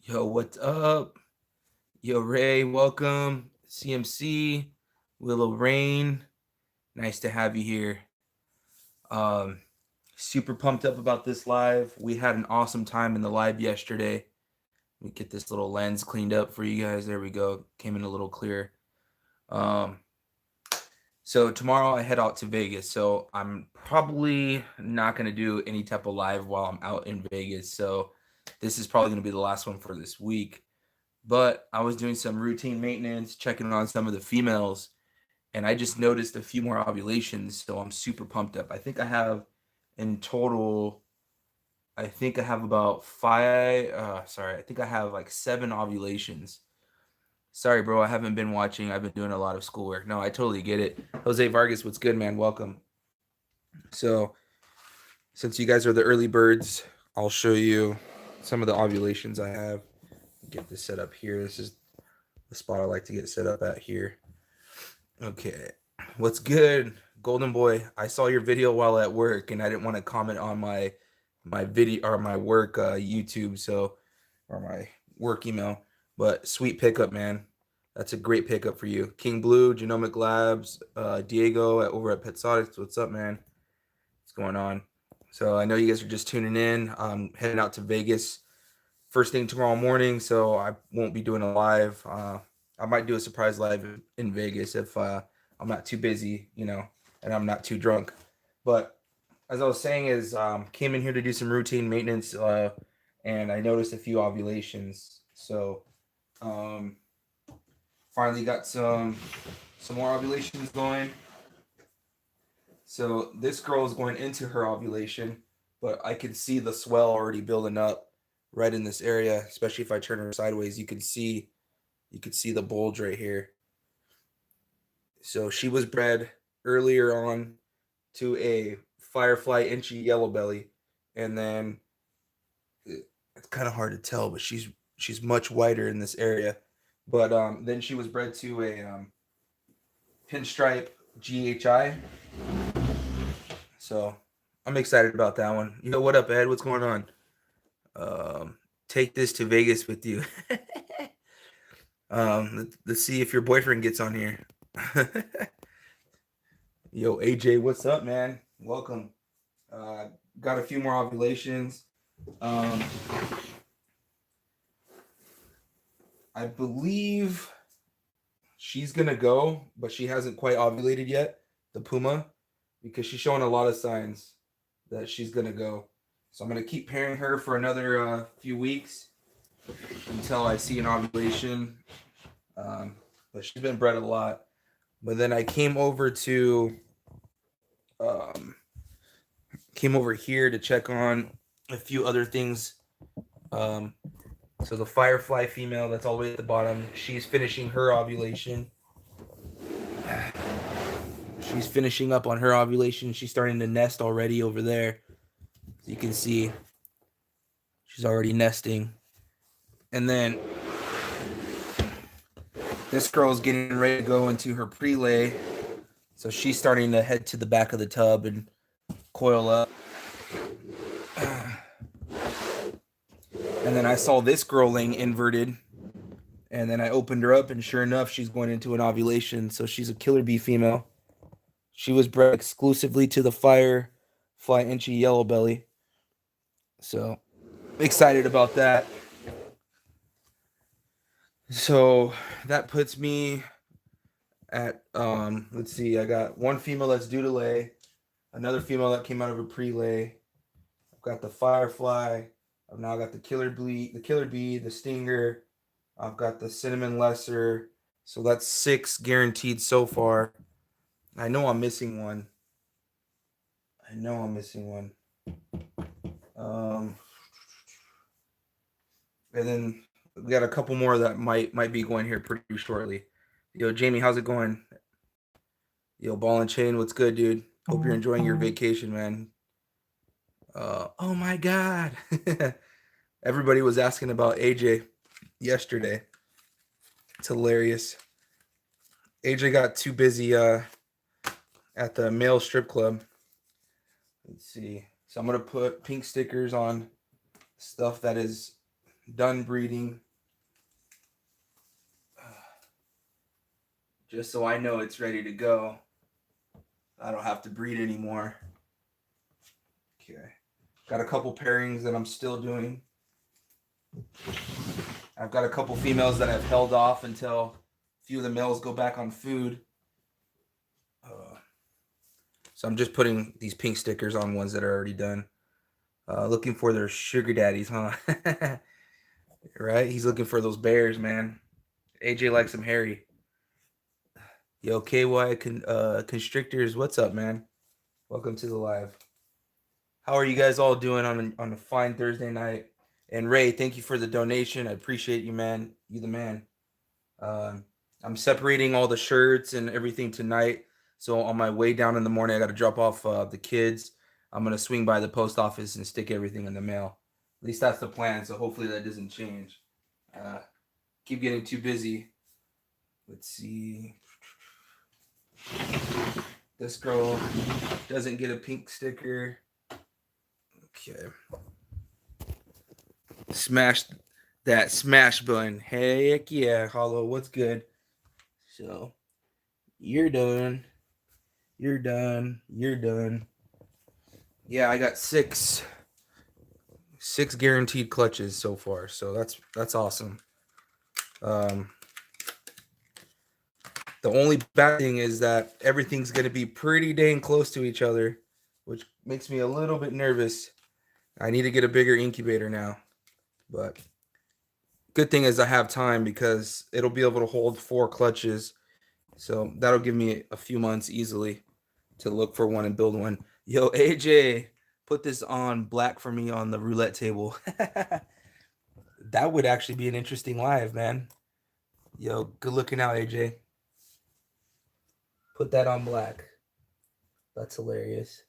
Yo, what's up? Yo, Ray, welcome. CMC, Willow Rain, nice to have you here. Um, Super pumped up about this live. We had an awesome time in the live yesterday. Let me get this little lens cleaned up for you guys. There we go. Came in a little clear. Um, so tomorrow I head out to Vegas. So I'm probably not gonna do any type of live while I'm out in Vegas. So this is probably gonna be the last one for this week. But I was doing some routine maintenance, checking on some of the females, and I just noticed a few more ovulations. So I'm super pumped up. I think I have in total, I think I have about I think I have like 7 ovulations. Sorry, bro, I haven't been watching. I've been doing a lot of schoolwork. No, I totally get it. Jose Vargas, what's good, man? Welcome. So, since you guys are the early birds, I'll show you some of the ovulations I have. Get this set up here. This is the spot I like to get set up at here. Okay. What's good, Golden Boy? I saw your video while at work and I didn't want to comment on my video or my work YouTube, so or my work email. But sweet pickup, man. That's a great pickup for you. King Blue, Genomic Labs, Diego over at Petsonics. What's up, man? What's going on? So I know you guys are just tuning in. I'm heading out to Vegas first thing tomorrow morning, so I won't be doing a live. I might do a surprise live in Vegas if I'm not too busy, and I'm not too drunk. But as I was saying, is came in here to do some routine maintenance, and I noticed a few ovulations. So um, finally got some more ovulations going. So this girl is going into her ovulation, but I can see the swell already building up right in this area. Especially if I turn her sideways, you could see the bulge right here. So she was bred earlier on to a firefly inchy yellow belly, and then it's kind of hard to tell, but she's much whiter in this area. But then she was bred to a pinstripe GHI. So I'm excited about that one. Yo, what up, Ed? What's going on? Um, Take this to Vegas with you. Let's see if your boyfriend gets on here. Yo, AJ, what's up, man? Welcome. Uh, got a few more ovulations. Um, I believe she's gonna go, but she hasn't quite ovulated yet. The Puma, because she's showing a lot of signs that she's gonna go. So I'm gonna keep pairing her for another few weeks until I see an ovulation. Um, but she's been bred a lot. But then I um, came over here to check on a few other things. Um, so the firefly female that's all the way at the bottom, she's finishing her ovulation. She's finishing up on her ovulation. She's starting to nest already over there. So you can see she's already nesting. And then this girl's getting ready to go into her prelay. So she's starting to head to the back of the tub and coil up. And then I saw this girl laying inverted. And then I opened her up, and sure enough, she's going into an ovulation. So she's a killer bee female. She was bred exclusively to the firefly inchy yellow belly. So excited about that. So that puts me at let's see, I got one female that's due to lay, another female that came out of a pre-lay. I've got the firefly. I've now got the killer bee, the stinger. I've got the cinnamon lesser. So that's 6 guaranteed so far. I know I'm missing one. I know I'm missing one. Um, and then we got a couple more that might be going here pretty shortly. Yo, Jamie, how's it going? Yo, Ball and Chain, what's good, dude? Hope you're enjoying your vacation, man. Oh my God. Everybody was asking about AJ yesterday. It's hilarious. AJ got too busy at the male strip club. Let's see. So I'm gonna put pink stickers on stuff that is done breeding. Just so I know it's ready to go. I don't have to breed anymore. Okay. Got a couple pairings that I'm still doing. I've got a couple females that I've held off until a few of the males go back on food. So I'm just putting these pink stickers on ones that are already done. Looking for their sugar daddies, huh? Right? He's looking for those bears, man. AJ likes them hairy. Yo, KY Constrictors, what's up, man? Welcome to the live. How are you guys all doing on a fine Thursday night? And Ray, thank you for the donation. I appreciate you, man. You the man. I'm separating all the shirts and everything tonight. So on my way down in the morning, I got to drop off the kids. I'm going to swing by the post office and stick everything in the mail. At least that's the plan. So hopefully that doesn't change. Keep getting too busy. Let's see. This girl doesn't get a pink sticker. Okay. Smash that smash button. Heck yeah, Hollow. What's good? So you're done. You're done. You're done. Yeah, I got six guaranteed clutches so far. So that's awesome. The only bad thing is that everything's going to be pretty dang close to each other, which makes me a little bit nervous. I need to get a bigger incubator now. But good thing is I have time because it'll be able to hold 4 clutches. So that'll give me a few months easily to look for one and build one. Yo, AJ, put this on black for me on the roulette table. That would actually be an interesting live, man. Yo, good looking out, AJ. Put that on black. That's hilarious.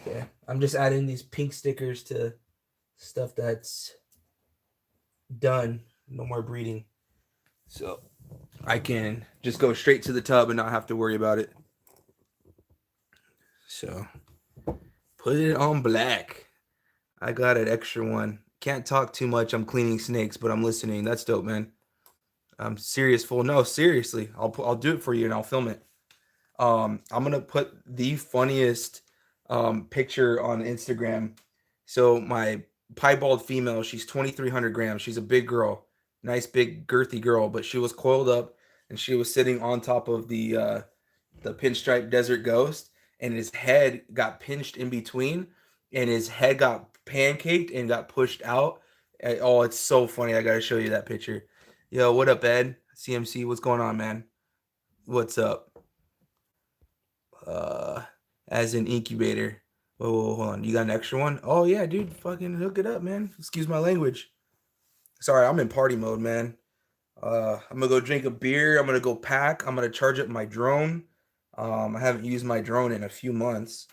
Okay, I'm just adding these pink stickers to stuff that's done. No more breeding. So I can just go straight to the tub and not have to worry about it. So put it on black. I got an extra one. Can't talk too much. I'm cleaning snakes, but I'm listening. That's dope, man. I'm serious, fool. No, seriously. I'll do it for you and I'll film it. I'm gonna put the funniest picture on Instagram. So my piebald female, she's 2,300 grams. She's a big girl, nice big girthy girl, but she was coiled up and she was sitting on top of the pinstripe desert ghost, and his head got pinched in between, and his head got pancaked and got pushed out. Oh, it's so funny. I gotta show you that picture. Yo, what up, Ed? CMC, what's going on, man? What's up? As an incubator. Whoa, hold on. You got an extra one? Oh yeah, dude. Fucking hook it up, man. Excuse my language. Sorry, I'm in party mode, man. I'm gonna go drink a beer. I'm gonna go pack. I'm gonna charge up my drone. I haven't used my drone in a few months.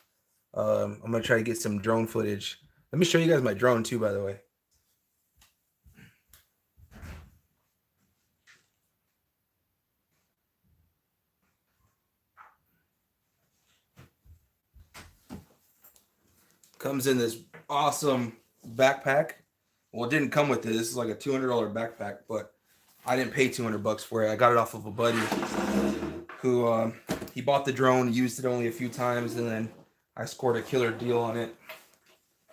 I'm gonna try to get some drone footage. Let me show you guys my drone too, by the way. Comes in this awesome backpack. Well, it didn't come with it. This is like a $200 backpack, but I didn't pay $200 for it. I got it off of a buddy who he bought the drone, used it only a few times, and then I scored a killer deal on it.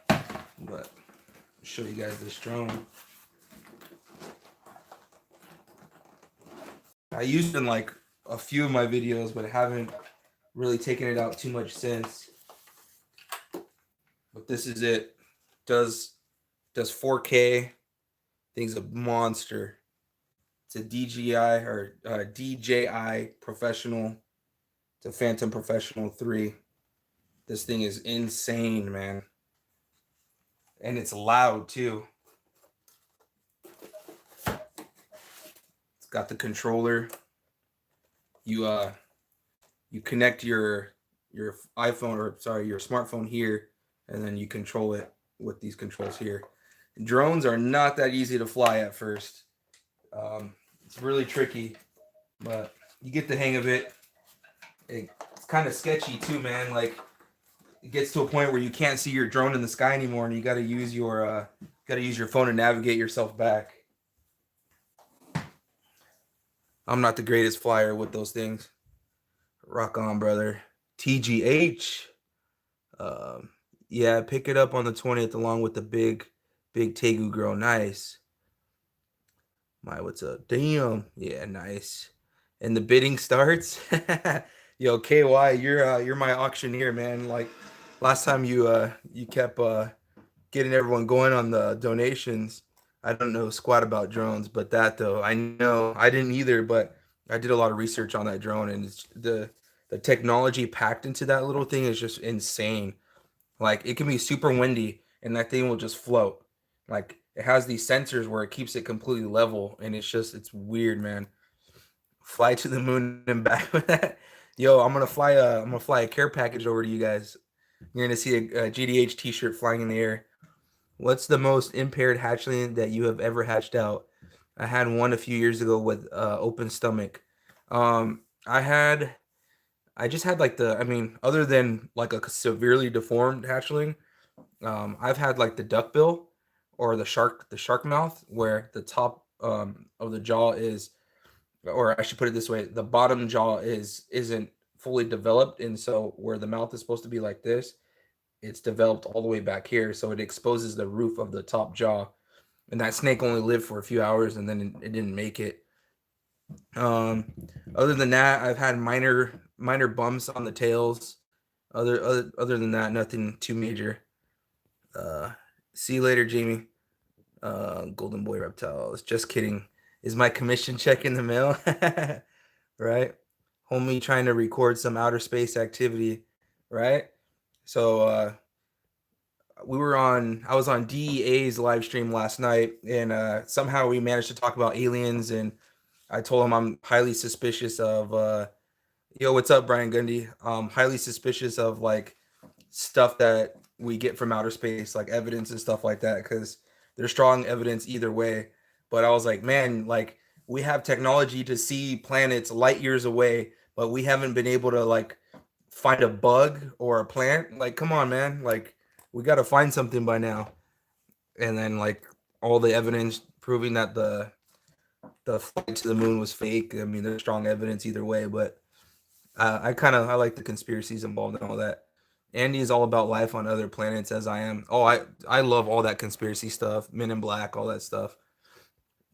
But I'll show you guys this drone. I used it in like a few of my videos, but I haven't really taken it out too much since. But this is it. Does 4K. Thing's a monster. It's a DJI or DJI Professional. It's a Phantom Professional 3. This thing is insane, man. And it's loud too. It's got the controller. You connect your iPhone, or sorry, your smartphone here, and then you control it with these controls here. Drones are not that easy to fly at first. It's really tricky, but you get the hang of it. It's kind of sketchy too, man. Like, it gets to a point where you can't see your drone in the sky anymore, and you got to use your phone to navigate yourself back. I'm not the greatest flyer with those things. Rock on, brother. TGH. Um, yeah, pick it up on the 20th along with the big Tegu girl. Nice. My, what's up? Damn. Yeah, nice. And the bidding starts. Yo, KY, you're my auctioneer, man. Like last time you kept getting everyone going on the donations. I don't know squat about drones, but that though, I know I didn't either, but I did a lot of research on that drone, and it's the technology packed into that little thing is just insane. Like it can be super windy and that thing will just float. Like it has these sensors where it keeps it completely level, and it's weird, man. Fly to the moon and back with that. Yo, I'm gonna fly a care package over to you guys. You're gonna see a GDH T-shirt flying in the air. What's the most impaired hatchling that you have ever hatched out? I had one a few years ago with open stomach. I had I just had like I mean, other than like a severely deformed hatchling, I've had like the duckbill or the shark mouth, where the top of the jaw is, or I should put it this way, the bottom jaw isn't fully developed, and so where the mouth is supposed to be like this, it's developed all the way back here, so it exposes the roof of the top jaw. And that snake only lived for a few hours, and then it didn't make it. Um, Other than that, I've had minor bumps on the tails. Other than that, nothing too major. Uh, See you later, Jamie. Golden Boy Reptiles. Just kidding. Is my commission check in the mail? Right? Homie trying to record some outer space activity, right? So I was on DEA's live stream last night, and somehow we managed to talk about aliens, and I told him I'm highly suspicious of yo, what's up, Brian Gundy? Highly suspicious of like stuff that we get from outer space, like evidence and stuff like that, because there's strong evidence either way. But I was like, man, like we have technology to see planets light years away, but we haven't been able to like find a bug or a plant. Like, come on, man. Like, we got to find something by now. And then like all the evidence proving that the flight to the moon was fake. I mean, there's strong evidence either way, but I like the conspiracies involved and all that. Andy is all about life on other planets, as I am. Oh, I love all that conspiracy stuff, Men in Black, all that stuff.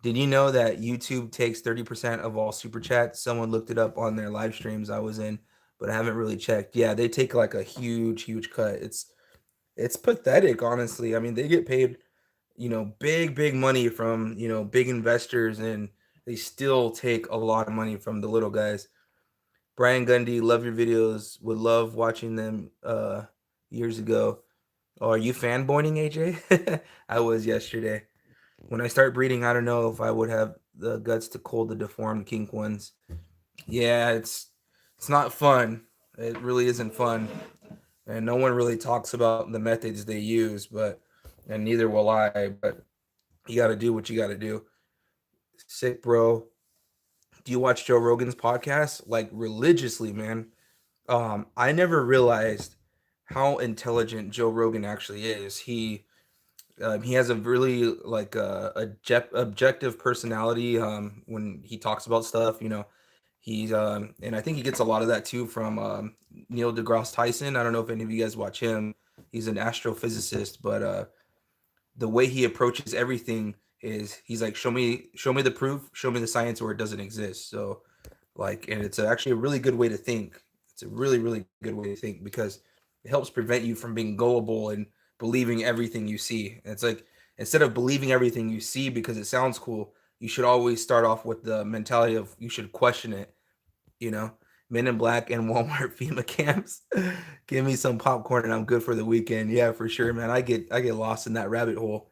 Did you know that YouTube takes 30% of all super chats? Someone looked it up on their live streams I was in, but I haven't really checked. Yeah, they take like a huge cut. It's pathetic, honestly. I mean, they get paid, big money from, big investors, and they still take a lot of money from the little guys. Brian Gundy, love your videos. Would love watching them years ago. Oh, are you fanboying, AJ? I was yesterday. When I start breeding, I don't know if I would have the guts to cull the deformed kink ones. Yeah, it's not fun. It really isn't fun. And no one really talks about the methods they use, and neither will I, but you got to do what you got to do. Sick, bro. Do you watch Joe Rogan's podcast? Like religiously, man. I never realized how intelligent Joe Rogan actually is. He has a really like objective personality when he talks about stuff. He's and I think he gets a lot of that too from Neil deGrasse Tyson. I don't know if any of you guys watch him. He's an astrophysicist, but the way he approaches everything is he's like, show me the proof, show me the science, or it doesn't exist. So like, and it's actually a really good way to think. It's a really good way to think, because it helps prevent you from being gullible and believing everything you see. And it's like, instead of believing everything you see because it sounds cool, you should always start off with the mentality of you should question it. you know Men in Black and Walmart FEMA camps. Give me some popcorn and I'm good for the weekend. Yeah, for sure, man. I get lost in that rabbit hole.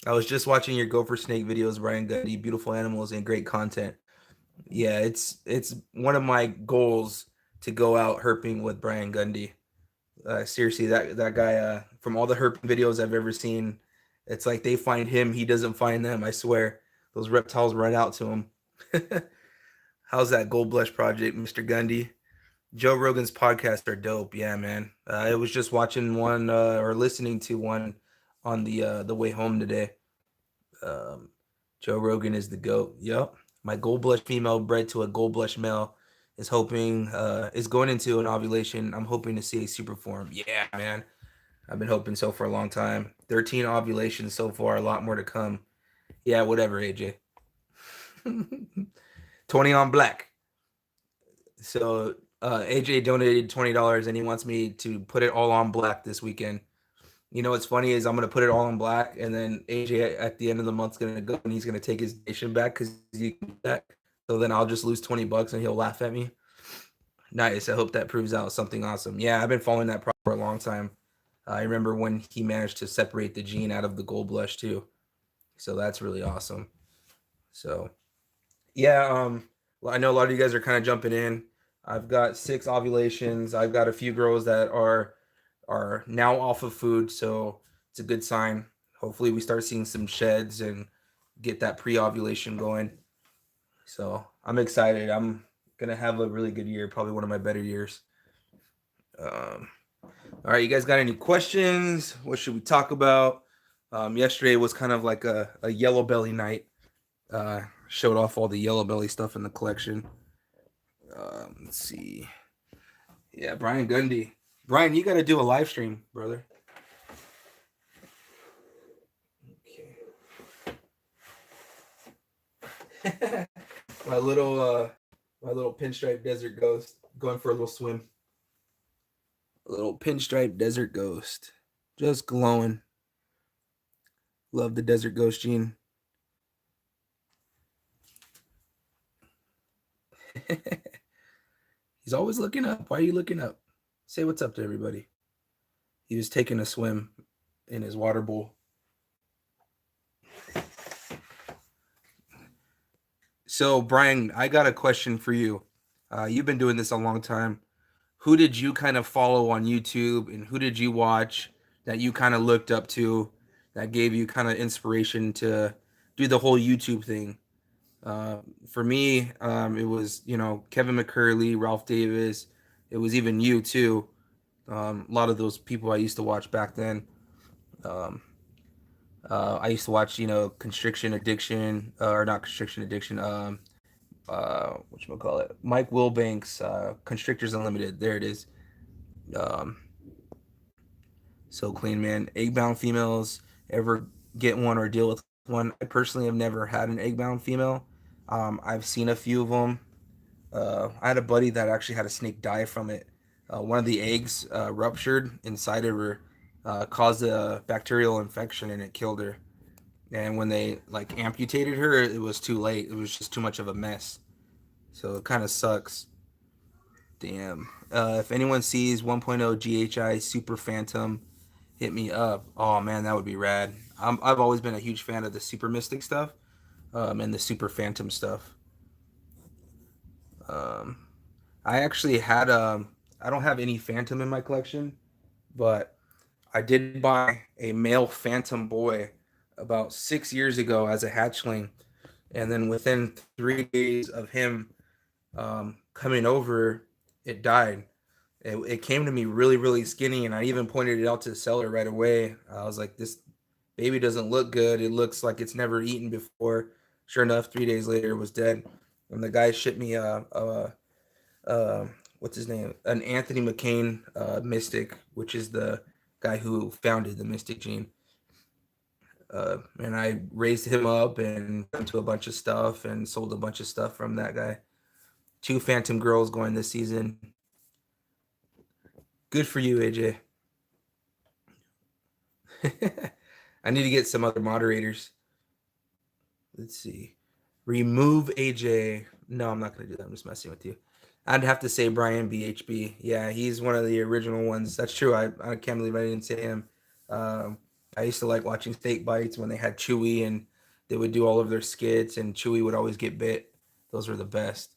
I was just watching your gopher snake videos, Brian Gundy. Beautiful animals and great content. Yeah, it's one of my goals to go out herping with Brian Gundy. Seriously, that guy, from all the herping videos I've ever seen, it's like they find him, he doesn't find them. I swear, those reptiles run out to him. How's that Gold Blush project, Mr. Gundy? Joe Rogan's podcasts are dope. Yeah, man. I was just watching one or listening to one on the way home today. Um, Joe Rogan is the goat. Yep. My gold blush female bred to a gold blush male is going into an ovulation. I'm hoping to see a super form. Yeah, man. I've been hoping so for a long time. 13 ovulations so far, a lot more to come. Yeah, whatever, AJ. 20 on black. So AJ donated $20 and he wants me to put it all on black this weekend. You know what's funny is I'm gonna put it all on black, and then AJ at the end of the month's gonna go and he's gonna take his nation back because he can do that. So then I'll just lose $20 and he'll laugh at me. Nice. I hope that proves out something awesome. Yeah, I've been following that for a long time. I remember when he managed to separate the gene out of the gold blush too. So that's really awesome. So yeah, well, I know a lot of you guys are kind of jumping in. I've got 6 ovulations. I've got a few girls that are now off of food, so it's a good sign. Hopefully, we start seeing some sheds and get that pre-ovulation going. So I'm excited. I'm gonna have a really good year, probably one of my better years. Um, all right, you guys got any questions? What should we talk about? Yesterday was kind of like a yellow belly night. Showed off all the yellow belly stuff in the collection. Let's see. Yeah, Brian Gundy. Brian, you got to do a live stream, brother. Okay. my little pinstripe desert ghost going for a little swim. A little pinstripe desert ghost, just glowing. Love the desert ghost gene. He's always looking up. Why are you looking up? Say what's up to everybody. He was taking a swim in his water bowl. So, Brian, I got a question for you. You've been doing this a long time. Who did you kind of follow on YouTube, and who did you watch that you kind of looked up to that gave you kind of inspiration to do the whole YouTube thing? Uh, for me, it was, Kevin McCurley, Ralph Davis. It was even you too. A lot of those people I used to watch back then. Um, I used to watch, Constriction Addiction, or not Constriction Addiction. What you call it? Mike Wilbanks, Constrictors Unlimited. There it is. Um, so clean, man. Egg-bound females. Ever get one or deal with one? I personally have never had an egg-bound female. I've seen a few of them. I had a buddy that actually had a snake die from it. One of the eggs ruptured inside of her, caused a bacterial infection, and it killed her. And when they like amputated her, it was too late. It was just too much of a mess. So it kind of sucks. Damn. If anyone sees 1.0 GHI Super Phantom, hit me up. Oh man, that would be rad. I've always been a huge fan of the Super Mystic stuff, and the Super Phantom stuff. Um, I actually had I don't have any Phantom in my collection, but I did buy a male Phantom boy about 6 years ago as a hatchling, and then within 3 days of him coming over, it died. It came to me really, really skinny, and I even pointed it out to the seller right away. I was like, "This baby doesn't look good. It looks like it's never eaten before." Sure enough, 3 days later, it was dead. And the guy shipped me uh, what's his name? An Anthony McCain Mystic, which is the guy who founded the Mystic gene. And I raised him up and into a bunch of stuff and sold a bunch of stuff from that guy. 2 Phantom girls going this season. Good for you, AJ. I need to get some other moderators. Let's see. Remove AJ. No, I'm not going to do that. I'm just messing with you. I'd have to say Brian BHB. Yeah, he's one of the original ones. That's true. I can't believe I didn't say him. Um, I used to like watching Steak Bites when they had Chewy and they would do all of their skits, and Chewy would always get bit. Those were the best.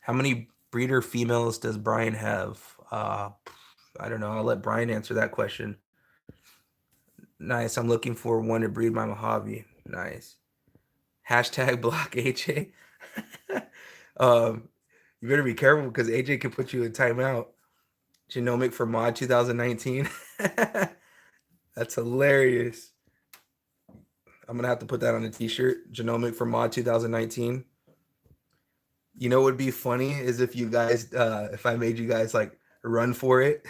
How many breeder females does Brian have? I don't know. I'll let Brian answer that question. Nice. I'm looking for one to breed my Mojave. Nice. Hashtag block AJ. um, You better be careful because AJ can put you in timeout. Genomic for Mod 2019. That's hilarious. I'm gonna have to put that on a t-shirt. Genomic for Mod 2019. You know what would be funny is if you guys, if I made you guys like run for it,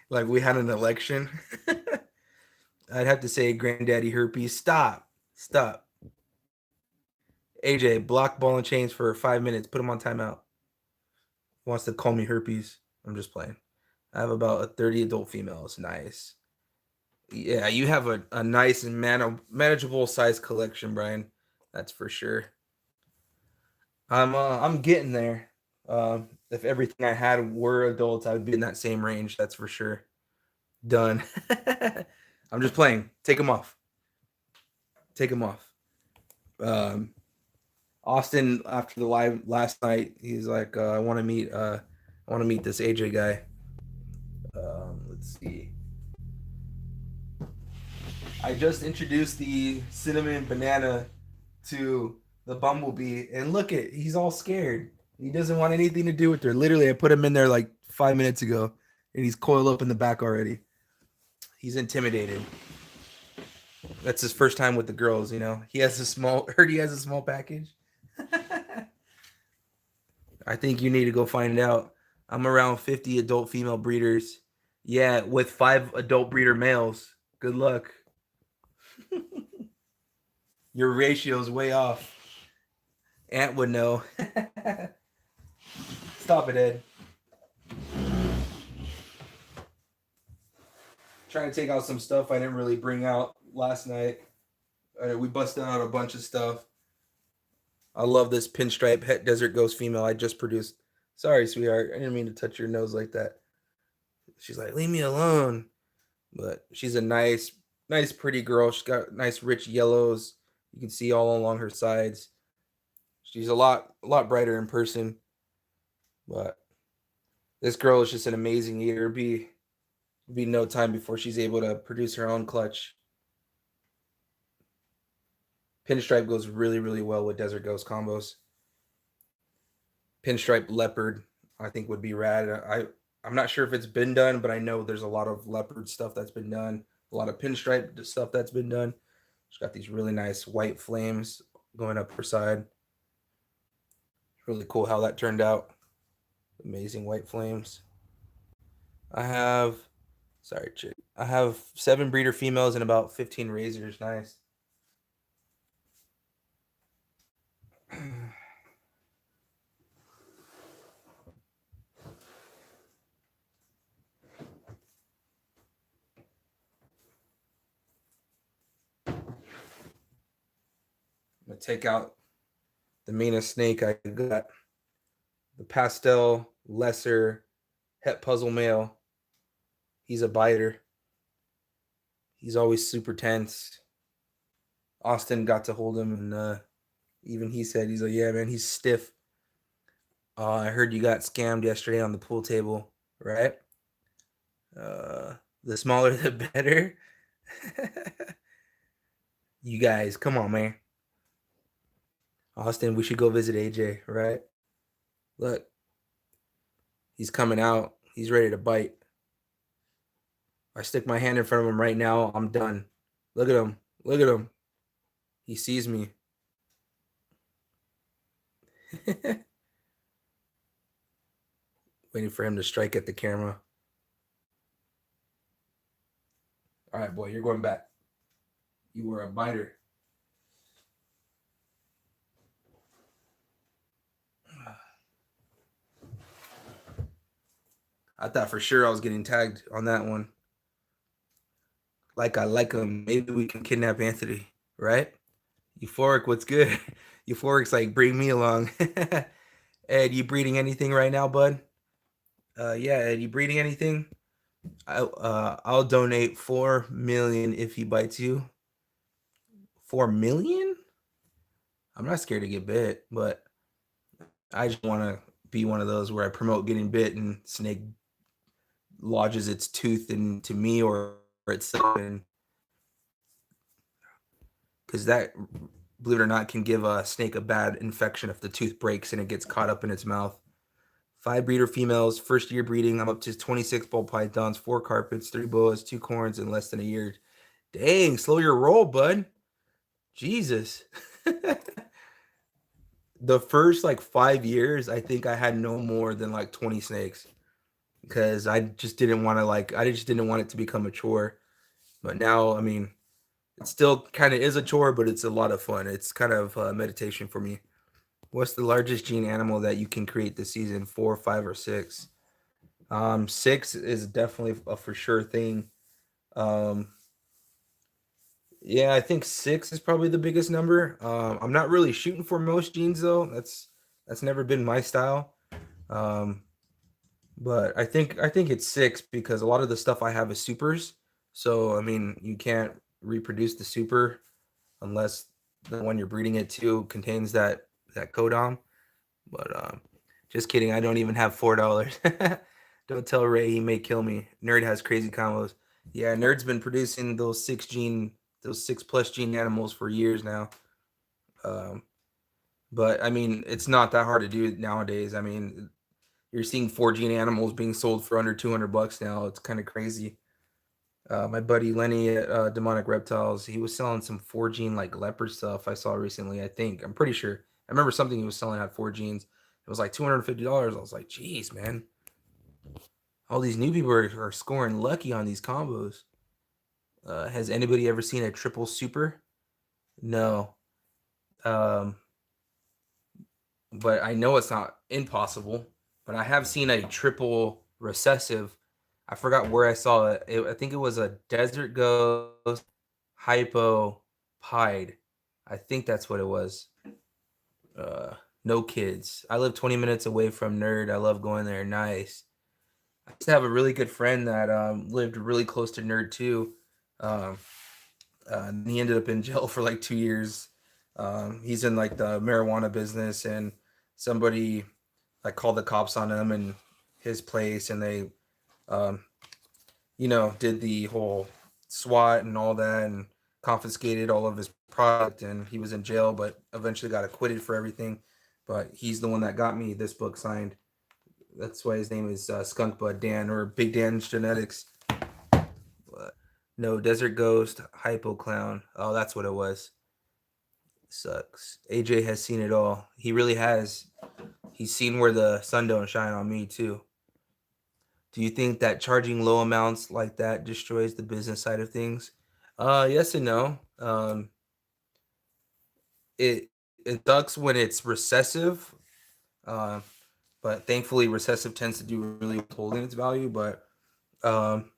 like we had an election. I'd have to say, Granddaddy Herpes, stop. AJ, block ball and chains for 5 minutes. Put him on timeout. He wants to call me Herpes. I'm just playing. I have about 30 adult females. Nice. Yeah, you have a nice and manageable size collection, Brian. That's for sure. I'm getting there. If everything I had were adults, I would be in that same range. That's for sure. Done. I'm just playing. Take them off. Take them off. Austin, after the live last night, he's like, I want to meet this AJ guy. Let's see. I just introduced the cinnamon banana to the bumblebee, and look at, he's all scared. He doesn't want anything to do with her. Literally, I put him in there like 5 minutes ago, and he's coiled up in the back already. He's intimidated. That's his first time with the girls, you know. He has a small package. I think you need to go find out. I'm around 50 adult female breeders. Yeah, with 5 adult breeder males. Good luck. Your ratio's way off. Ant would know. Stop it, Ed. Trying to take out some stuff I didn't really bring out last night. We busted out a bunch of stuff. I love this pinstripe het desert ghost female I just produced. Sorry, sweetheart. I didn't mean to touch your nose like that. She's like, leave me alone. But she's a nice, pretty girl. She's got nice, rich yellows. You can see all along her sides. She's a lot brighter in person. But this girl is just an amazing eater. It'll be no time before she's able to produce her own clutch. Pinstripe goes really, really well with Desert Ghost combos. Pinstripe leopard, I think, would be rad. I'm not sure if it's been done, but I know there's a lot of leopard stuff that's been done. A lot of pinstripe stuff that's been done. She's got these really nice white flames going up her side. Really cool how that turned out. Amazing white flames. I have 7 breeder females and about 15 razors. Nice. I'm gonna take out the meanest snake I got. The pastel lesser het puzzle male. He's a biter. He's always super tense. Austin got to hold him, and even he said, he's like, yeah, man, he's stiff. I heard you got scammed yesterday on the pool table, right? The smaller the better. You guys, come on, man. Austin, we should go visit AJ, right? Look, he's coming out. He's ready to bite. I stick my hand in front of him right now, I'm done. Look at him. Look at him. He sees me. Waiting for him to strike at the camera. All right, boy, you're going back. You were a biter. I thought for sure I was getting tagged on that one. Like I like him. Maybe we can kidnap Anthony, right? Euphoric, what's good? Euphoric's like, bring me along. Ed, you breeding anything right now, bud? Yeah, Ed, you breeding anything? I'll donate 4 million if he bites you. 4 million? I'm not scared to get bit, but I just want to be one of those where I promote getting bit and snake lodges its tooth into me or itself, because that, believe it or not, can give a snake a bad infection if the tooth breaks and it gets caught up in its mouth. 5 breeder females, first year breeding. I'm up to 26 ball pythons, 4 carpets, 3 boas, 2 corns in less than a year. Dang, slow your roll, bud. Jesus. The first like 5 years, I think I had no more than like 20 snakes because I just didn't want to I just didn't want it to become a chore. But now, I mean, it still kind of is a chore, but it's a lot of fun. It's kind of meditation for me. What's the largest gene animal that you can create this season? 4, 5, or 6? 6 is definitely a for sure thing. Um, yeah, I think 6 is probably the biggest number. I'm not really shooting for most genes though. That's never been my style. Um, but I think it's 6 because a lot of the stuff I have is supers. So I mean, you can't reproduce the super unless the one you're breeding it to contains that codon. But just kidding. I don't even have $4. Don't tell Ray, he may kill me. Nerd has crazy combos. Yeah, Nerd's been producing those 6+ gene animals for years now. Um, but I mean, it's not that hard to do nowadays. I mean, you're seeing 4 gene animals being sold for under $200 now. It's kind of crazy. My buddy Lenny at Demonic Reptiles, he was selling some 4 gene like leopard stuff I saw recently. I'm pretty sure. I remember something he was selling at 4 genes. It was like $250. I was like, geez, man. All these new people are scoring lucky on these combos. Has anybody ever seen a triple super? No. Um, but I know it's not impossible. But I have seen a triple recessive. I forgot where I saw it. I think it was a desert ghost hypo pied. I think that's what it was. Uh, no kids. I live 20 minutes away from Nerd. I love going there. Nice. I used to have a really good friend that lived really close to Nerd too. Um, he ended up in jail for like 2 years. He's in like the marijuana business, and somebody like called the cops on him and his place, and they, um, did the whole SWAT and all that, and confiscated all of his product, and he was in jail, but eventually got acquitted for everything. But he's the one that got me this book signed. That's why his name is Skunk Bud Dan, or Big Dan's Genetics. But no, Desert Ghost, Hypo Clown. Oh, that's what it was. Sucks. AJ has seen it all. He really has. He's seen where the sun don't shine on me too. Do you think that charging low amounts like that destroys the business side of things? Yes and no. It it sucks when it's recessive, uh, but thankfully recessive tends to do really with holding its value. But um,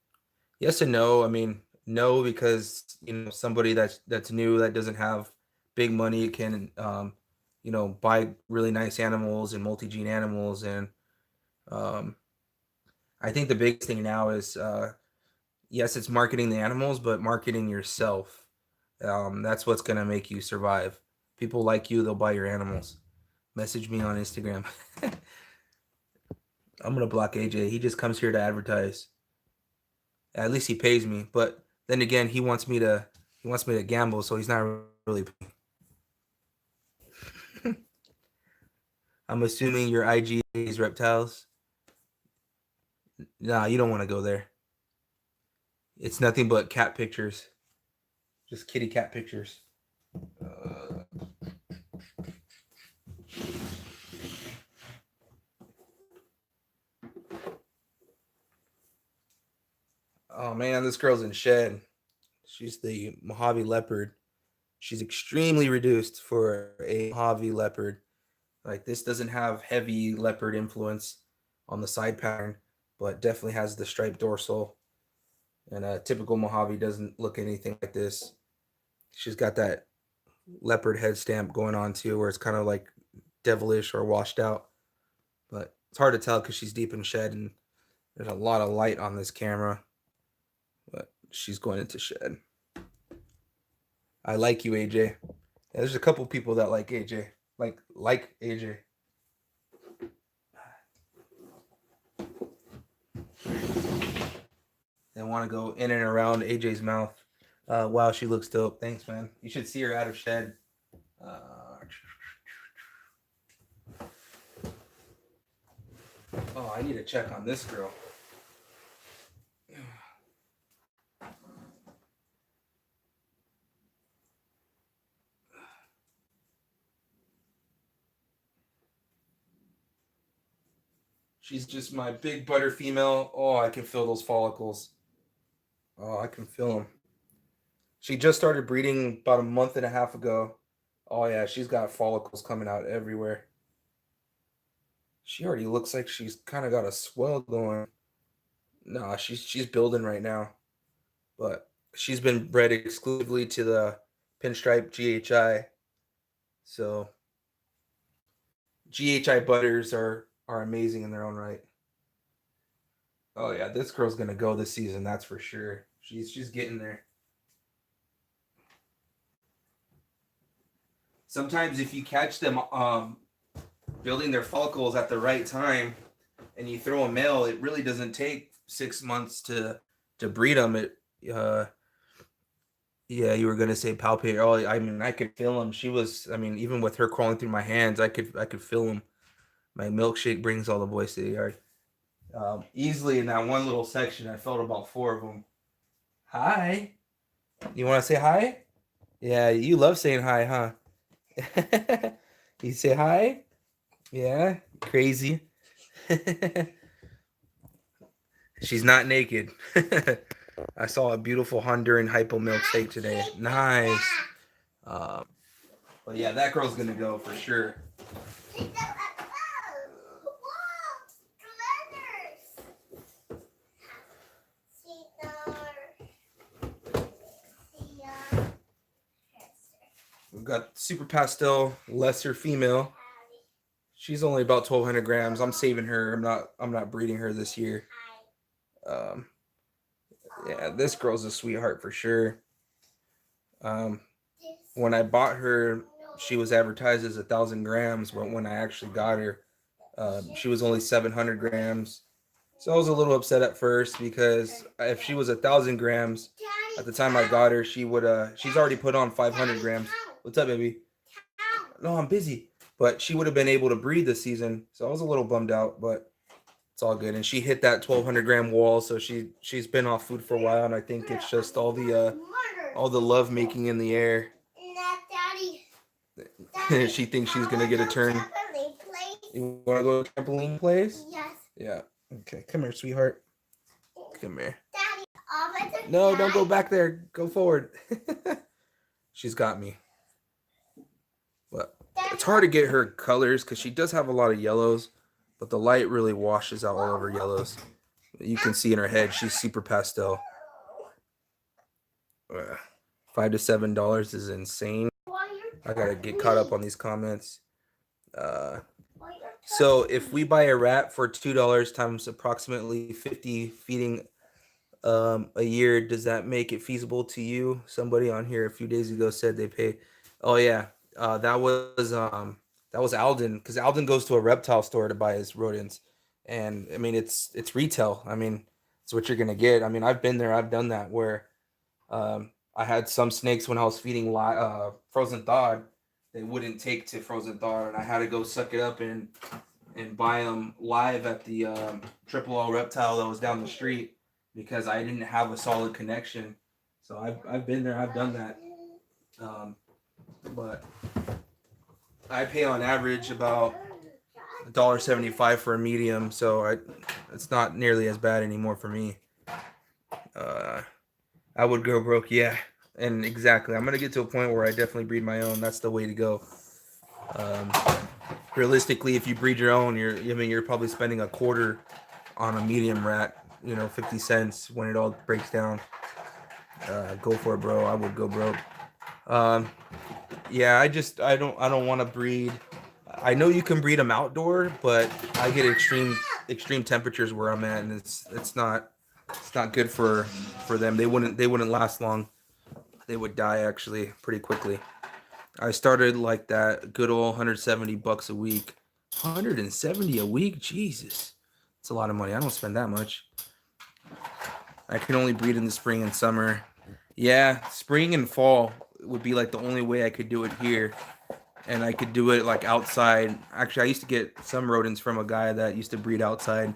yes and no. I mean, no, because somebody that's new that doesn't have big money can buy really nice animals and multi-gene animals, and um, I think the biggest thing now is yes, it's marketing the animals, but marketing yourself. That's what's gonna make you survive. People like you, they'll buy your animals. Message me on Instagram. I'm gonna block AJ. He just comes here to advertise. At least he pays me, but then again, he wants me to gamble, so he's not really. I'm assuming your IG is reptiles. Nah, you don't want to go there. It's nothing but cat pictures, just kitty cat pictures. Uh, oh man, this girl's in shed. She's the Mojave leopard. She's extremely reduced for a Mojave leopard. Like this doesn't have heavy leopard influence on the side pattern, but definitely has the striped dorsal. And a typical Mojave doesn't look anything like this. She's got that leopard head stamp going on too, where it's kind of like devilish or washed out. But it's hard to tell because she's deep in shed and there's a lot of light on this camera. But she's going into shed. I like you, AJ. Yeah, there's a couple people that like AJ. Like AJ. They want to go in and around AJ's mouth. Wow, she looks dope. Thanks, man. You should see her out of shed. Uh, Oh, I need to check on this girl. She's just my big butter female. Oh, I can feel those follicles. Oh, I can feel them. She just started breeding about a month and a half ago. Oh yeah, she's got follicles coming out everywhere. She already looks like she's kind of got a swell going. Nah, she's building right now, but she's been bred exclusively to the pinstripe GHI. So GHI butters are amazing in their own right. Oh yeah, this girl's gonna go this season, that's for sure. She's getting there. Sometimes if you catch them building their follicles at the right time and you throw a male, it really doesn't take 6 months to breed them. It uh yeah, you were gonna say palpate. Oh, I mean, I could feel them. She was, I mean, even with her crawling through my hands, I could feel them. My milkshake brings all the boys to the yard. Easily in that one little section, I felt about four of them. Hi, you want to say hi? Yeah, you love saying hi, huh? You say hi? Yeah, crazy. She's not naked. I saw a beautiful Honduran hypo milk steak today. Nice. Um, but yeah, that girl's gonna go for sure. We've got super pastel, lesser female. She's only about 1,200 grams. I'm saving her. I'm not breeding her this year. Um, yeah, this girl's a sweetheart for sure. Um, when I bought her, she was advertised as 1,000 grams, but when I actually got her, she was only 700 grams. So I was a little upset at first because if she was 1,000 grams at the time I got her, she's already put on 500 grams. What's up, baby? No, I'm busy. But she would have been able to breed this season, so I was a little bummed out, but it's all good. And she hit that 1,200 gram wall, so she's been off food for a while, and I think it's just all the love making in the air. She thinks she's gonna get a turn. You want to go to trampoline place? Yes. Yeah. Okay. Come here, sweetheart. Come here. No, don't go back there. Go forward. She's got me. But it's hard to get her colors because she does have a lot of yellows, but the light really washes out all of her yellows. You can see in her head, she's super pastel. $5 to $7 is insane. I gotta get caught up on these comments. So if we buy a rat for $2 times approximately 50 feeding a year, does that make it feasible to you? Somebody on here a few days ago said they pay. Oh yeah, that was Alden, because Alden goes to a reptile store to buy his rodents, and I mean it's retail. I mean it's what you're gonna get. I mean I've been there, I've done that where I had some snakes when I was feeding frozen thawed. They wouldn't take to frozen thawed, and I had to go suck it up and buy them live at the Triple L Reptile that was down the street because I didn't have a solid connection. So I've been there, I've done that. But I pay on average about $1.75 for a medium, so it's not nearly as bad anymore for me. I would go broke, yeah. And exactly, I'm gonna get to a point where I definitely breed my own. That's the way to go. Realistically, if you breed your own, you're probably spending a quarter on a medium rat. 50 cents when it all breaks down. Go for it, bro. I would go broke. Yeah, I don't want to breed. I know you can breed them outdoor, but I get extreme temperatures where I'm at, and it's not good for them. They wouldn't last long. They would die actually pretty quickly. I started like that good old $170 a week. 170 a week, Jesus, it's a lot of money. I don't spend that much. I can only breed in the spring and summer. Yeah, spring and fall would be like the only way I could do it here. and I could do it like outside. Actually, I used to get some rodents from a guy that used to breed outside,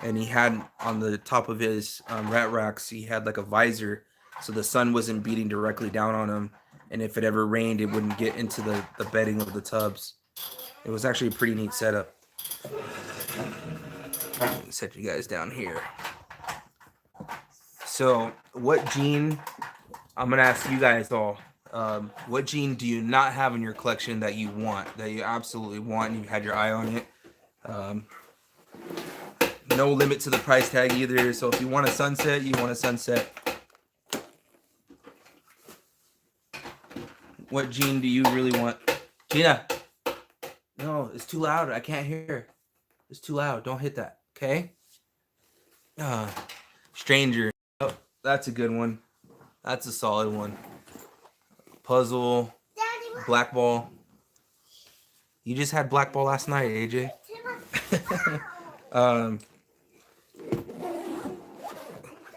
and he had on the top of his rat racks, he had like a visor, so the sun wasn't beating directly down on him, and if it ever rained, it wouldn't get into the bedding of the tubs. It was actually a pretty neat setup. Set you guys down here. So, what gene? I'm gonna ask you guys all. What gene do you not have in your collection that you want, that you absolutely want, and you had your eye on it? Um, no limit to the price tag either. So if you want a sunset, you want a sunset. What gene do you really want? Gina, no, it's too loud. I can't hear. It's too loud. Don't hit that. Okay. Uh, Stranger. Oh, that's a good one. That's a solid one. Puzzle. Black ball. You just had black ball last night, AJ. um,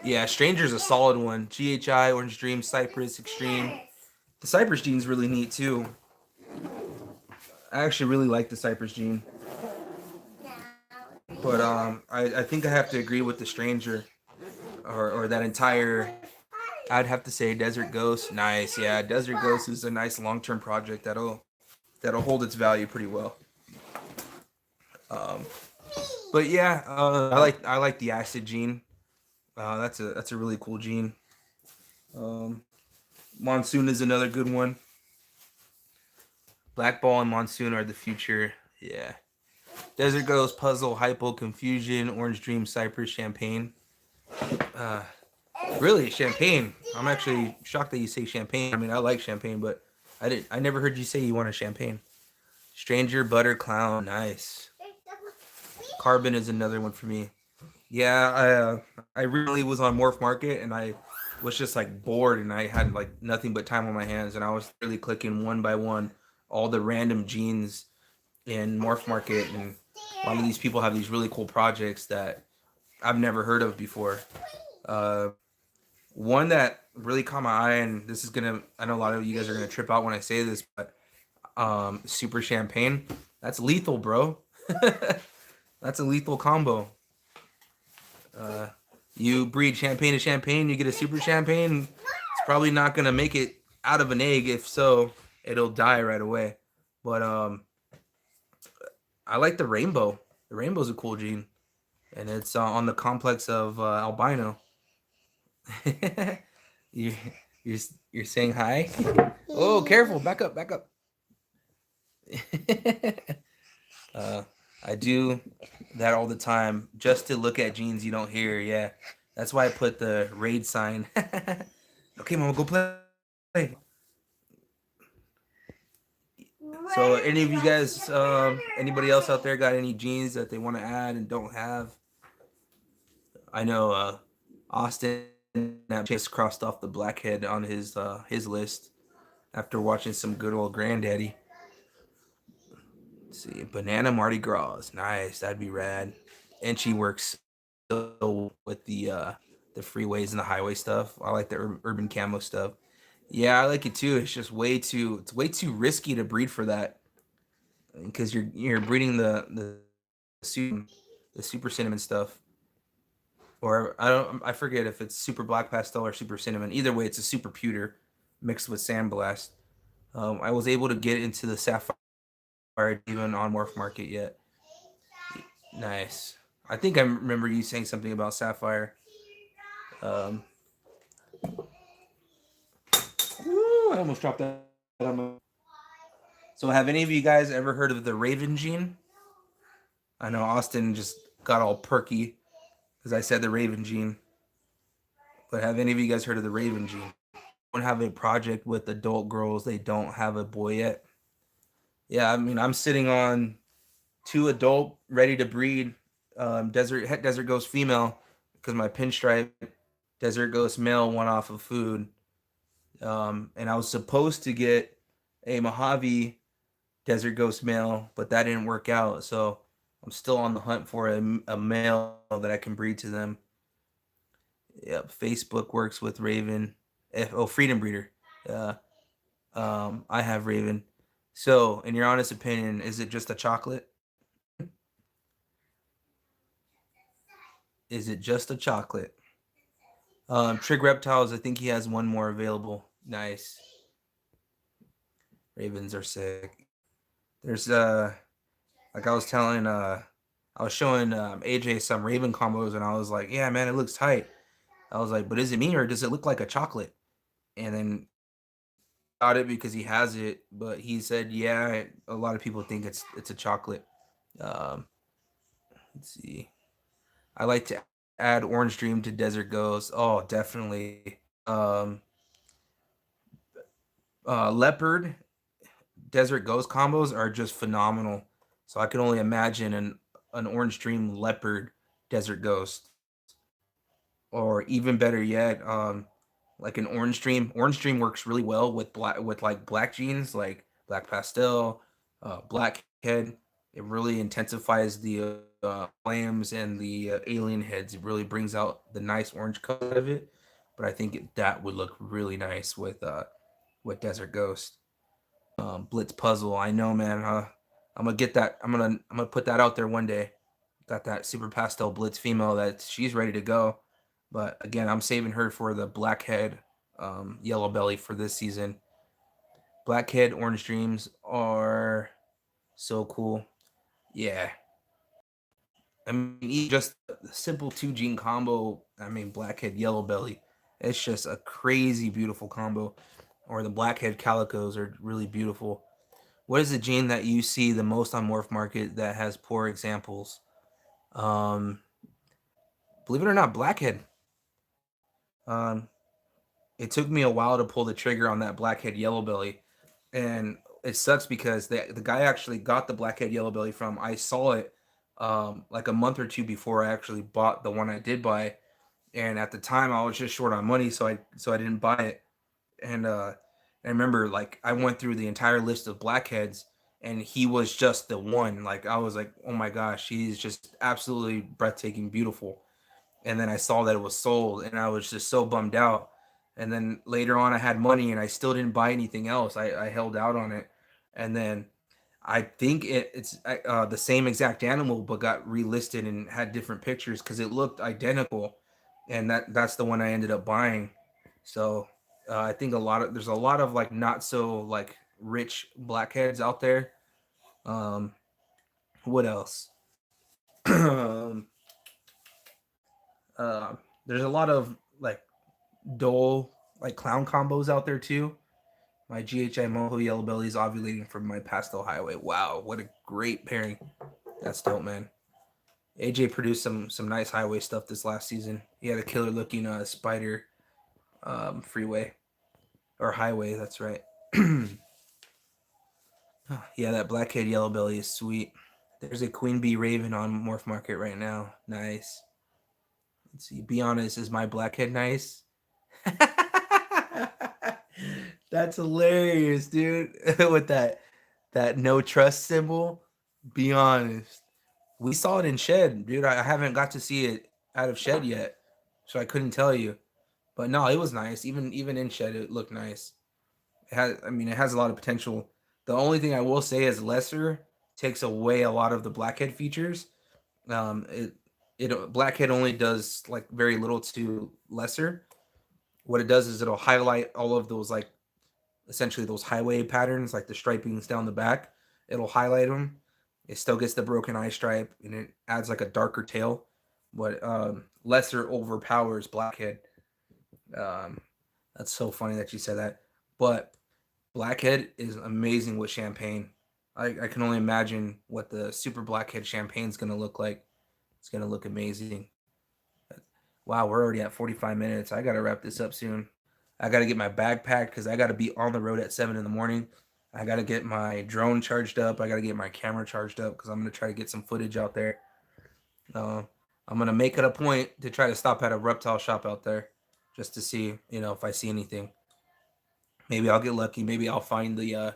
yeah, Stranger's a solid one. GHI, Orange Dream, Cypress, Extreme. The Cypress gene's really neat too. I actually really like the Cypress gene. But I think I have to agree with the Stranger, or that entire. I'd have to say Desert Ghost. Nice, yeah. Desert Ghost is a nice long-term project that'll hold its value pretty well. Um, but yeah, I like the Acid gene. That's a really cool gene. Um, Monsoon is another good one. Black Ball and Monsoon are the future. Yeah. Desert Ghost, Puzzle, Hypo, Confusion, Orange Dream, Cypress, Champagne. Uh, really, Champagne. I'm actually shocked that you say Champagne. I mean, I like Champagne, but I never heard you say you want a Champagne. Stranger, Butter, Clown, nice. Carbon is another one for me. Yeah, I really was on Morph Market, and I was just like bored, and I had like nothing but time on my hands, and I was really clicking one by one all the random genes in Morph Market, and a lot of these people have these really cool projects that I've never heard of before. Uh, One that really caught my eye, and this is gonna, I know a lot of you guys are gonna trip out when I say this, but Super Champagne, that's lethal, bro. That's a lethal combo. Uh, you breed Champagne to Champagne, you get a Super Champagne. It's probably not gonna make it out of an egg. If so, it'll die right away. But I like the Rainbow. The Rainbow's a cool gene, and it's on the complex of albino. you you're you're saying hi. Oh, careful! Back up! Back up! uh, I do that all the time just to look at genes you don't hear. Yeah, that's why I put the raid sign. Okay, mama, go play. So, any of you guys, anybody else out there got any genes that they want to add and don't have? I know Austin just crossed off the blackhead on his list after watching some good old Granddaddy. Let's see, Banana Mardi Gras, nice, that'd be rad. And she works so with the freeways and the highway stuff. I like the urban camo stuff. Yeah, I like it too. It's just it's way too risky to breed for that because you're breeding the super cinnamon stuff. Or I forget if it's super black pastel or super cinnamon. Either way, it's a super pewter mixed with sandblast. I was able to get into the sapphire even on Morph Market yet. Nice. I think I remember you saying something about sapphire. Um, I almost dropped that. So, have any of you guys ever heard of the Raven gene? I know Austin just got all perky because I said the Raven gene. But have any of you guys heard of the Raven gene? Don't have a project with adult girls. They don't have a boy yet. Yeah, I mean, I'm sitting on 2 adult ready to breed Desert Ghost female because my pinstripe Desert Ghost male went off of food. And I was supposed to get a Mojave Desert Ghost male, but that didn't work out. So I'm still on the hunt for a male that I can breed to them. Yep, Facebook works with Raven. Freedom Breeder. I have Raven. So, in your honest opinion, is it just a chocolate? Is it just a chocolate? Trig Reptiles, I think he has one more available. Nice. Ravens are sick. There's like I was showing AJ some Raven combos, and I was like, yeah, man, it looks tight. I was like, but is it me or does it look like a chocolate? And then got it because he has it, but he said, yeah, a lot of people think it's a chocolate. Um, let's see. I like to add Orange Dream to Desert Ghost. Oh, definitely. Leopard Desert Ghost combos are just phenomenal. So I can only imagine an Orange Dream Leopard Desert Ghost, or even better yet, like an Orange Dream. Orange Dream works really well with black jeans, like black pastel, blackhead. It really intensifies the flames and the alien heads. It really brings out the nice orange color of it. But I think that would look really nice with Desert Ghost. Blitz Puzzle. I know, man. I'm gonna get that. I'm gonna put that out there one day. Got that super pastel Blitz female that she's ready to go. But again, I'm saving her for the blackhead, yellow belly for this season. Blackhead Orange Dreams are so cool. Yeah. I mean, even just the simple two gene combo. I mean, blackhead yellow belly. It's just a crazy beautiful combo. Or the blackhead calicos are really beautiful. What is the gene that you see the most on Morph Market that has poor examples? Um, Believe it or not, blackhead. Um, it took me a while to pull the trigger on that blackhead yellow belly, and it sucks because the guy actually got the blackhead yellow belly from. I saw it like a month or two before I actually bought the one I did buy, and at the time I was just short on money, so I didn't buy it. And I remember like I went through the entire list of blackheads, and he was just the one. Like I was like, oh my gosh, he's just absolutely breathtaking, beautiful. And then I saw that it was sold, and I was just so bummed out. And then later on, I had money, and I still didn't buy anything else. I held out on it, and then I think it's the same exact animal, but got relisted and had different pictures because it looked identical, and that's the one I ended up buying. So I think there's a lot of like not so like rich blackheads out there. Um, what else? um, uh, there's a lot of like dull like clown combos out there too. My GHI Moho Yellow Belly is ovulating from my Pastel Highway. Wow, what a great pairing. That's dope, man. AJ produced some nice highway stuff this last season. He had a killer looking spider freeway or highway. That's right. Yeah, that blackhead yellow belly is sweet. There's a queen bee raven on Morph Market right now. Nice. Let's see. Be honest, is my blackhead nice? That's hilarious, dude. With that no trust symbol. Be honest. We saw it in Shed, dude. I haven't got to see it out of Shed yet, so I couldn't tell you. But no, it was nice. Even in Shed, it looked nice. It has a lot of potential. The only thing I will say is lesser takes away a lot of the blackhead features. Um, it it blackhead only does like very little to lesser. What it does is it'll highlight all of those like essentially those highway patterns, like the stripings down the back. It'll highlight them. It still gets the broken eye stripe, and it adds like a darker tail. But lesser overpowers blackhead. Um, that's so funny that you said that. But blackhead is amazing with champagne. I can only imagine what the super blackhead champagne is gonna look like. It's gonna look amazing. Wow, we're already at 45 minutes. I gotta wrap this up soon. I gotta get my bag packed because I gotta be on the road at 7 in the morning. I gotta get my drone charged up. I gotta get my camera charged up because I'm gonna try to get some footage out there. Uh, I'm gonna make it a point to try to stop at a reptile shop out there, just to see, if I see anything. Maybe I'll get lucky. Maybe I'll find the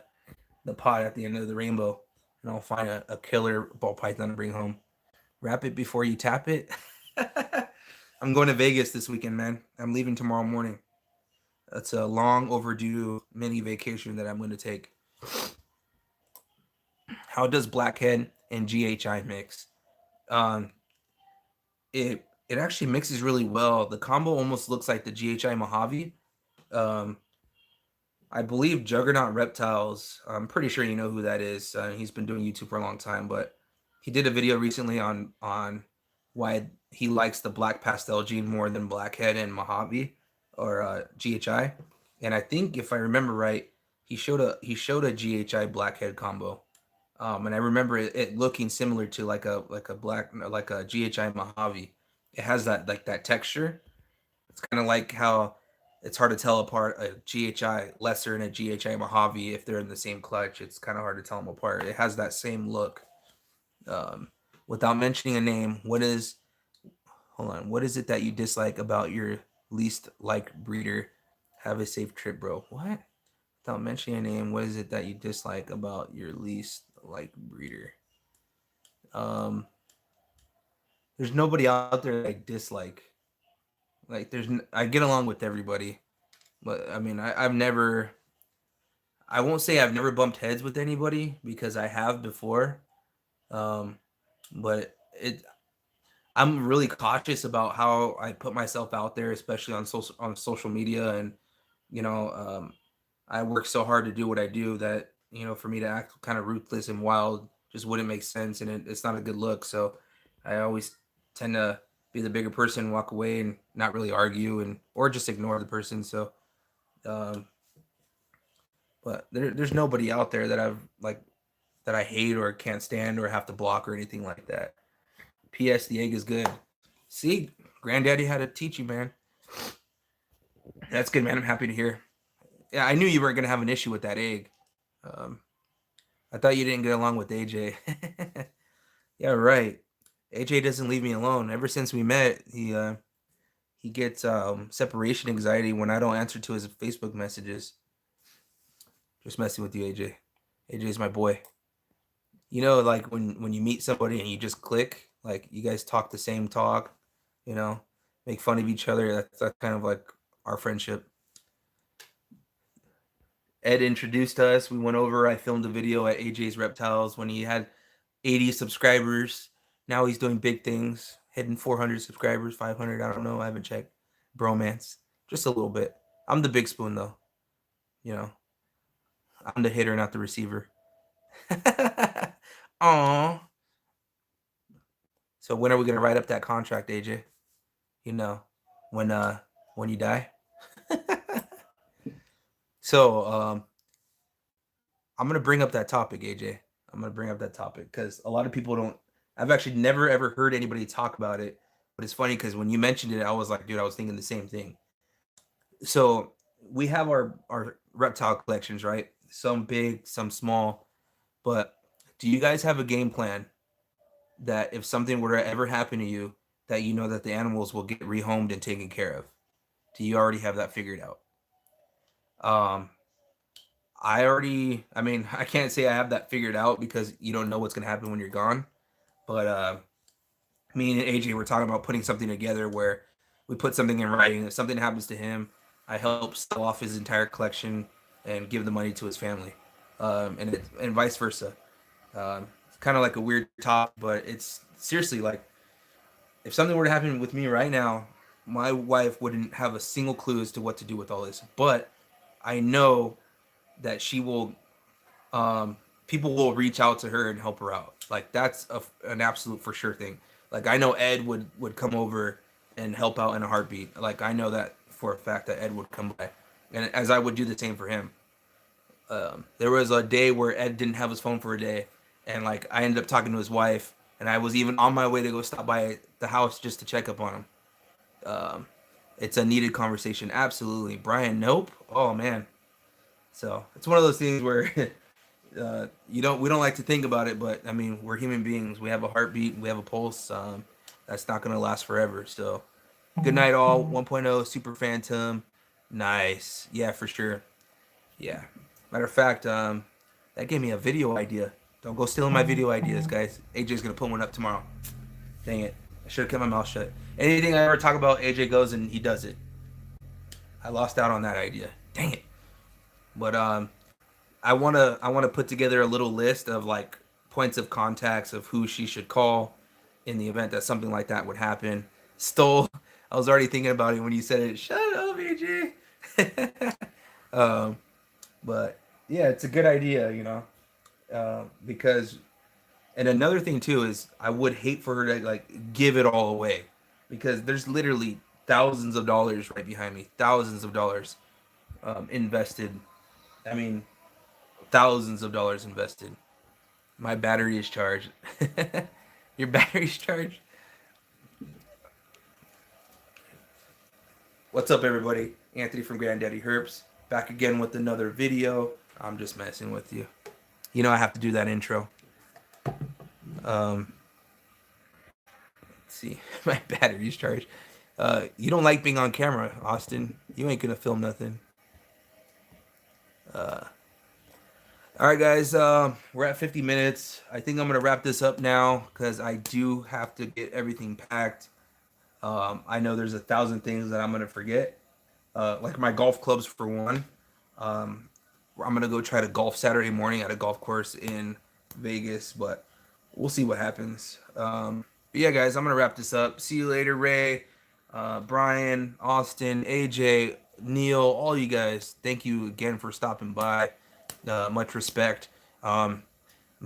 pot at the end of the rainbow, and I'll find a killer ball python to bring home. Wrap it before you tap it. I'm going to Vegas this weekend, man. I'm leaving tomorrow morning. That's a long overdue mini vacation that I'm going to take. How does Blackhead and GHI mix? Um, it actually mixes really well. The combo almost looks like the GHI Mojave. Um, I believe Juggernaut Reptiles. I'm pretty sure you know who that is. He's been doing YouTube for a long time, but he did a video recently on why he likes the black pastel gene more than Blackhead and Mojave or GHI. And I think if I remember right, he showed a GHI Blackhead combo. And I remember it looking similar to like a GHI Mojave. It has that like that texture. It's kind of like how it's hard to tell apart a GHI lesser and a GHI Mojave if they're in the same clutch. It's kind of hard to tell them apart. It has that same look. Um, Without mentioning a name, what is hold on? What is it that you dislike about your least like breeder? Have a safe trip, bro. What? Without mentioning a name, what is it that you dislike about your least like breeder? Um, there's nobody out there that I dislike. Like, I get along with everybody, but I mean, I've never, I won't say I've never bumped heads with anybody because I have before. Um, but I'm really cautious about how I put myself out there, especially on social media, and you know, I work so hard to do what I do that for me to act kind of ruthless and wild just wouldn't make sense, and it's not a good look. So I always tend to be the bigger person, walk away, and not really argue, and or just ignore the person. So, um, but there's nobody out there that that I hate or can't stand or have to block or anything like that. P.S. The egg is good. See, granddaddy had to teach you, man. That's good, man. I'm happy to hear. Yeah, I knew you weren't gonna have an issue with that egg. Um, I thought you didn't get along with AJ. Yeah, right. AJ doesn't leave me alone. Ever since we met, he gets separation anxiety when I don't answer to his Facebook messages. Just messing with you, AJ. AJ's my boy. Like when you meet somebody and you just click, like you guys talk the same talk, you know, make fun of each other. That's kind of like our friendship. Ed introduced us. We went over. I filmed a video at AJ's Reptiles when he had 80 subscribers. Now he's doing big things, hitting 400 subscribers, 500. I don't know. I haven't checked. Bromance, just a little bit. I'm the big spoon though. You know, I'm the hitter, not the receiver. Aw. So when are we gonna write up that contract, AJ? You know, when when you die. So I'm gonna bring up that topic, AJ. I'm gonna bring up that topic because a lot of people don't. I've actually never ever heard anybody talk about it, but it's funny because when you mentioned it, I was like, dude, I was thinking the same thing. So we have our reptile collections, right? Some big, some small. But do you guys have a game plan that if something were to ever happen to you, that you know that the animals will get rehomed and taken care of? Do you already have that figured out? Um, I mean, I can't say I have that figured out because you don't know what's gonna happen when you're gone. But me and AJ were talking about putting something together where we put something in writing. If something happens to him, I help sell off his entire collection and give the money to his family, and vice versa. It's kind of like a weird talk, but it's seriously like if something were to happen with me right now, my wife wouldn't have a single clue as to what to do with all this. But I know that she will people will reach out to her and help her out. Like that's an absolute for sure thing. Like I know Ed would come over and help out in a heartbeat. Like I know that for a fact that Ed would come by, and as I would do the same for him. There was a day where Ed didn't have his phone for a day, and like I ended up talking to his wife, and I was even on my way to go stop by the house just to check up on him. Um, it's a needed conversation, absolutely. Brian, nope. Oh man. So it's one of those things where we don't like to think about it, but I mean we're human beings. We have a heartbeat, we have a pulse. That's not gonna last forever. So good night all. 1.0 Super Phantom, nice. Yeah, for sure. Yeah. Matter of fact, that gave me a video idea. Don't go stealing my video ideas, guys. AJ's gonna put one up tomorrow. Dang it! I should have kept my mouth shut. Anything I ever talk about, AJ goes and he does it. I lost out on that idea. Dang it! But I wanna put together a little list of like points of contacts of who she should call in the event that something like that would happen. Stole. I was already thinking about it when you said it. Shut up, AJ. um, but yeah, it's a good idea, because and another thing too is I would hate for her to like give it all away because there's literally thousands of dollars right behind me, thousands of dollars invested. I mean, thousands of dollars invested. My battery is charged. Your battery's charged. What's up, everybody? Anthony from Granddaddy Herps back again with another video. I'm just messing with you. You know I have to do that intro. Let's see, my battery's charged. You don't like being on camera, Austin. You ain't gonna film nothing. All right, guys. We're at 50 minutes. I think I'm gonna wrap this up now because I do have to get everything packed. I know there's 1,000 things that I'm gonna forget, like my golf clubs for one. I'm gonna go try to golf Saturday morning at a golf course in Vegas, but we'll see what happens. But yeah, guys, I'm gonna wrap this up. See you later, Ray, Brian, Austin, AJ, Neil, all you guys. Thank you again for stopping by. Much respect. I'm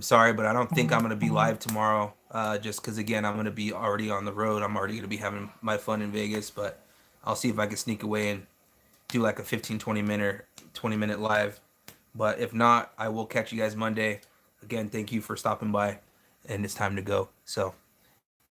sorry, but I don't think I'm gonna be live tomorrow. Just because again, I'm gonna be already on the road. I'm already gonna be having my fun in Vegas, but I'll see if I can sneak away and do like a 15, 20-minute live. But if not, I will catch you guys Monday. Again, thank you for stopping by, and it's time to go. So.